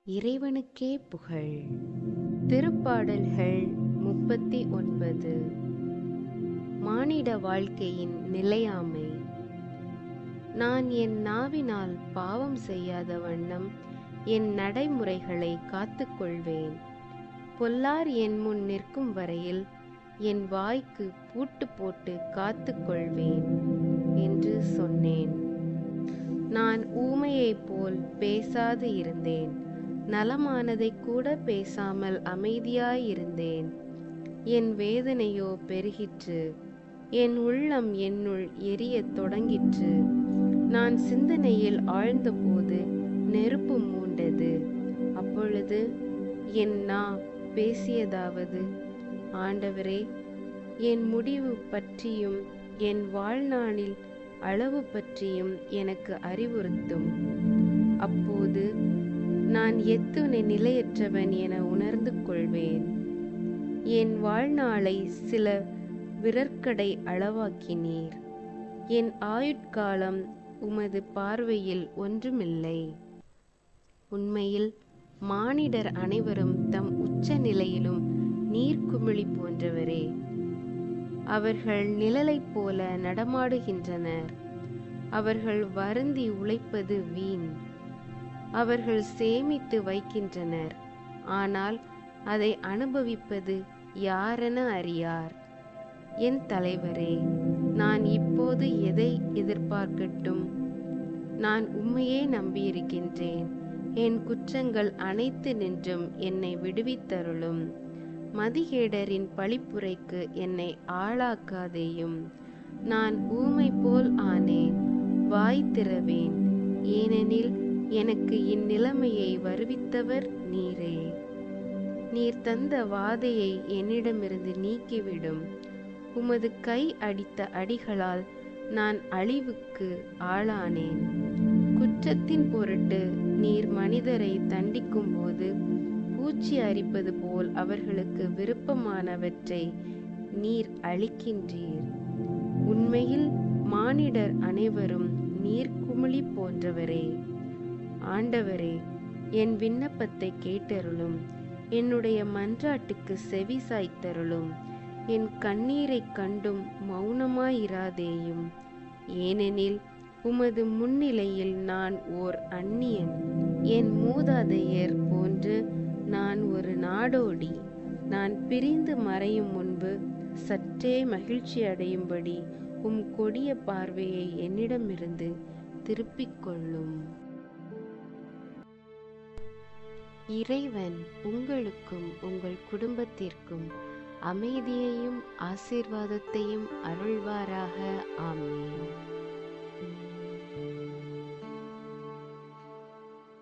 இறைவனுக்கே புகழ். திருப்பாடல்கள் 39. மானிட வாழ்க்கையின் நிலையாமை. நான் என் நாவினால் பாவம் செய்யாத வண்ணம் என் நடைமுறைகளை காத்துக்கொள்வேன். பொல்லார் என் முன் நிற்கும் வரையில் என் வாய்க்கு பூட்டு போட்டு காத்துக்கொள்வேன் என்று சொன்னேன். நான் ஊமையைப் போல் பேசாது இருந்தேன். நலமானதை கூட பேசாமல் அமைதியாயிருந்தேன். என் வேதனையோ பெருகிற்று. என் உள்ளம் என்னுள் எரியத் தொடங்கிற்று. நான் சிந்தனையில் ஆழ்ந்தபோது நெருப்பு மூண்டது. அப்பொழுது என் நா பேசியதாவது: ஆண்டவரே, என் முடிவு பற்றியும் என் வாழ்நாளில் அளவு பற்றியும் எனக்கு அறிவுறுத்தும். அப்போது நான் எத்துணை நிலையற்றவன் என உணர்ந்து கொள்வேன். என் வாழ்நாளை சில விரற்கடை அளவாக்கினீர். என் ஆயுட்காலம் உமது பார்வையில் ஒன்றுமில்லை. உண்மையில் மானிடர் அனைவரும் தம் உச்ச நிலையிலும் நீர்க்குமிழி போன்றவரே. அவர்கள் நிழலைப் போல நடமாடுகின்றனர். அவர்கள் வருந்தி உழைப்பது வீண். அவர்கள் சேமித்து வைக்கின்றனர், ஆனால் அதை அனுபவிப்பது யாரென அறியார். என் தலைவரே, நான் இப்போது எதை எதிர்பார்க்கட்டும்? நான் உம்மையே நம்பியிருக்கின்றேன். என் குற்றங்கள் அனைத்து நின்றும் என்னை விடுவித்தருளும். மதிகேடரின் பழிப்புரைக்கு என்னை ஆளாக்காதேயும். நான் ஊமை போல் ஆனேன், வாய் திறவேன், ஏனெனில் எனக்கு இந்நிலைமையை வருவித்தவர் நீரே. நீர் தந்த வாதையை என்னிடமிருந்து நீக்கிவிடும். உமது கை அடித்த அடிகளால் நான் அழிவுக்கு ஆளானேன். குற்றத்தின் பொருட்டு நீர் மனிதரை தண்டிக்கும் போது பூச்சி அரிப்பது போல் அவர்களுக்கு விருப்பமானவற்றை நீர் அளிக்கின்றீர். உண்மையில் மானிடர் அனைவரும் நீர்க்குமிழி போன்றவரே. ஆண்டவரே, என் விண்ணப்பத்தை கேட்டருளும். என்னுடைய மன்றாட்டுக்கு செவி சாய்த்தருளும். என் கண்ணீரைக் கண்டும் மௌனமாயிராதேயும். ஏனெனில் உமது முன்னிலையில் நான் ஓர் அந்நியன். என் மூதாதையர் போன்று நான் ஒரு நாடோடி. நான் பிரிந்து மறையும் முன்பு சற்றே மகிழ்ச்சி அடையும்படி உம் கொடிய பார்வையை என்னிடமிருந்து திருப்பிக் கொள்ளும். இறைவன் உங்களுக்கும் உங்கள் குடும்பத்திற்கும் அமைதியையும் ஆசீர்வாதத்தையும் அருள்வாராக. ஆமென்.